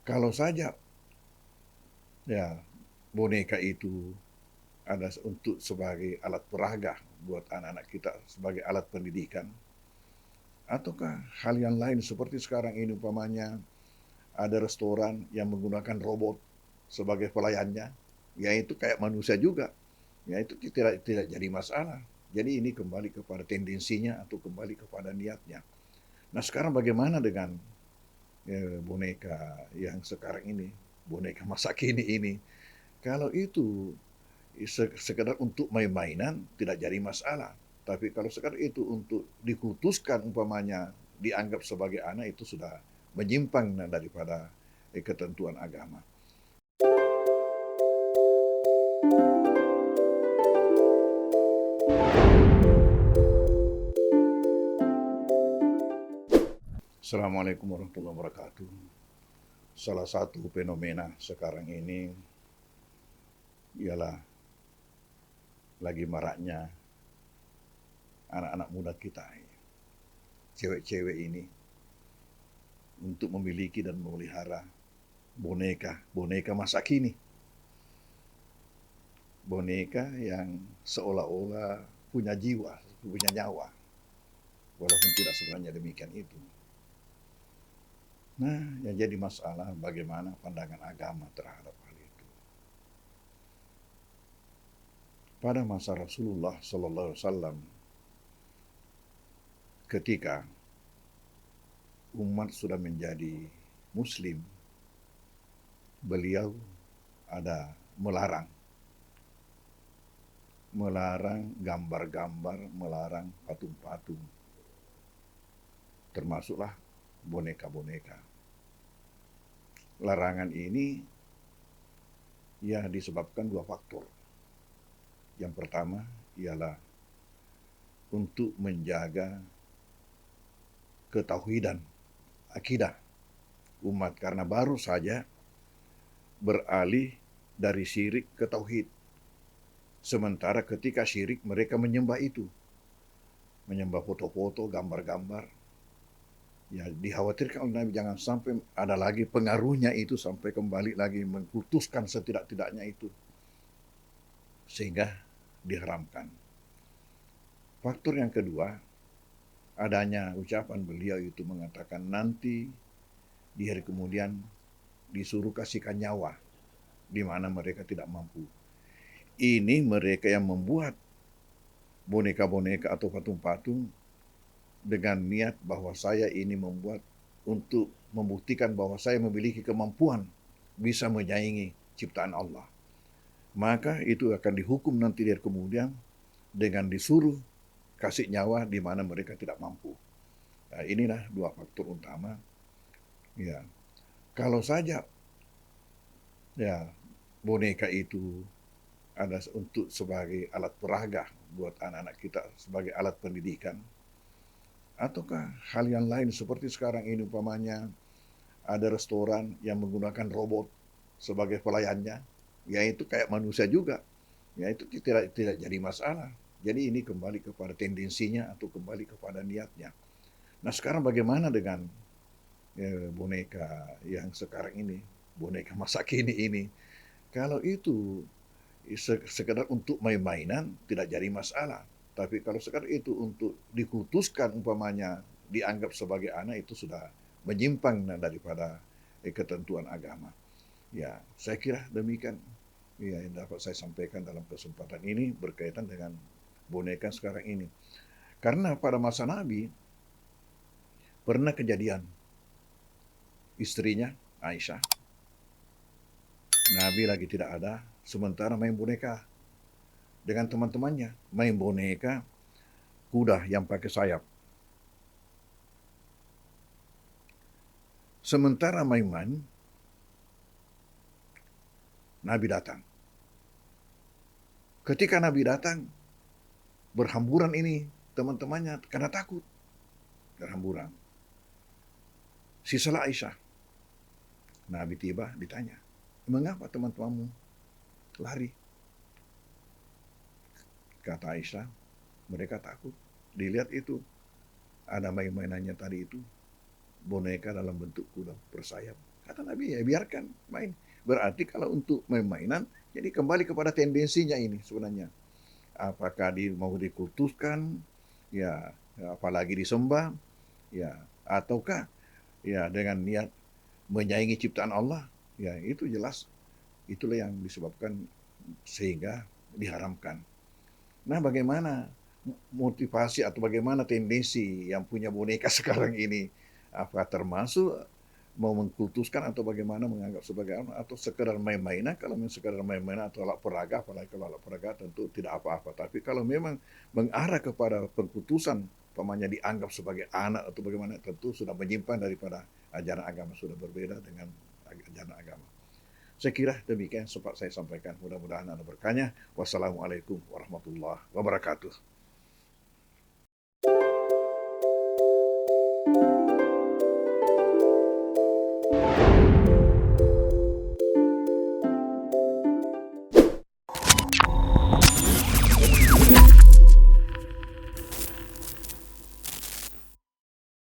Kalau saja ya boneka itu ada untuk sebagai alat peraga buat anak-anak kita sebagai alat pendidikan, ataukah hal yang lain seperti sekarang ini umpamanya ada restoran yang menggunakan robot sebagai pelayannya, ya itu kayak manusia juga, ya itu tidak tidak jadi masalah. Jadi ini kembali kepada tendensinya atau kembali kepada niatnya. Nah sekarang bagaimana dengan boneka yang sekarang ini, boneka masa kini ini? Kalau itu sekedar untuk main-mainan tidak jadi masalah. Tapi kalau sekedar itu untuk dikutuskan umpamanya dianggap sebagai anak itu sudah menyimpang daripada ketentuan agama. Assalamualaikum warahmatullahi wabarakatuh. Salah satu fenomena sekarang ini ialah lagi maraknya anak-anak muda kita, cewek-cewek ini untuk memiliki dan memelihara boneka masa kini. Boneka yang seolah-olah punya jiwa, punya nyawa, walaupun tidak sebenarnya demikian itu. Nah, yang jadi masalah bagaimana pandangan agama terhadap hal itu. Pada masa Rasulullah Sallallahu Alaihi Wasallam, ketika umat sudah menjadi Muslim, beliau ada melarang gambar-gambar, melarang patung-patung, termasuklah boneka-boneka. Larangan ini ya disebabkan dua faktor. Yang pertama ialah untuk menjaga ketauhidan, akidah umat karena baru saja beralih dari syirik ke tauhid. Sementara ketika syirik mereka menyembah itu, menyembah foto-foto, gambar-gambar. Ya dikhawatirkan oleh Nabi jangan sampai ada lagi pengaruhnya itu sampai kembali lagi mengkultuskan setidak-tidaknya itu. Sehingga diharamkan. Faktor yang kedua, adanya ucapan beliau itu mengatakan nanti di hari kemudian disuruh kasihkan nyawa di mana mereka tidak mampu. Ini mereka yang membuat boneka-boneka atau patung-patung dengan niat bahwa saya ini membuat untuk membuktikan bahwa saya memiliki kemampuan bisa menyaingi ciptaan Allah. Maka itu akan dihukum nanti dari kemudian dengan disuruh kasih nyawa di mana mereka tidak mampu. Nah, inilah dua faktor utama. Ya, kalau saja ya boneka itu ada untuk sebagai alat peraga buat anak-anak kita sebagai alat pendidikan, ataukah hal yang lain seperti sekarang ini umpamanya ada restoran yang menggunakan robot sebagai pelayannya, ya itu kayak manusia juga, ya itu tidak tidak jadi masalah. Jadi ini kembali kepada tendensinya atau kembali kepada niatnya. Nah sekarang bagaimana dengan boneka yang sekarang ini, boneka masa kini ini? Kalau itu sekedar untuk main-mainan tidak jadi masalah. Tapi kalau sekedar itu untuk dikutuskan umpamanya dianggap sebagai anak itu sudah menyimpang daripada ketentuan agama. Ya, saya kira demikian ya, yang dapat saya sampaikan dalam kesempatan ini berkaitan dengan boneka sekarang ini. Karena pada masa Nabi pernah kejadian istrinya Aisyah, Nabi lagi tidak ada, sementara main boneka dengan teman-temannya, main boneka kuda yang pakai sayap. Sementara main-main, Nabi datang. Ketika Nabi datang, berhamburan ini teman-temannya karena takut. Berhamburan. Sisalah Aisyah. Nabi tiba ditanya, mengapa teman-temanmu lari? Kata Aisyah, mereka takut. Dilihat itu, ada main-mainannya tadi itu, boneka dalam bentuk kuda bersayap. Kata Nabi, ya biarkan main. Berarti kalau untuk main-mainan, jadi kembali kepada tendensinya ini sebenarnya. Apakah mau dikultuskan, ya apalagi disembah, ya ataukah ya dengan niat menyaingi ciptaan Allah, ya itu jelas itulah yang disebabkan sehingga diharamkan. Nah, bagaimana motivasi atau bagaimana tendensi yang punya boneka sekarang ini? Apa termasuk mau mengkultuskan atau bagaimana menganggap sebagai atau sekedar main-mainan? Kalau memang sekedar main-mainan atau alat peraga, apalagi kalau alat peraga tentu tidak apa-apa. Tapi kalau memang mengarah kepada pengkultusan, pamannya dianggap sebagai anak atau bagaimana, tentu sudah menyimpan daripada ajaran agama, sudah berbeda dengan ajaran agama. Saya kira demikian sempat saya sampaikan. Mudah-mudahan ada berkahnya. Wassalamualaikum warahmatullahi wabarakatuh.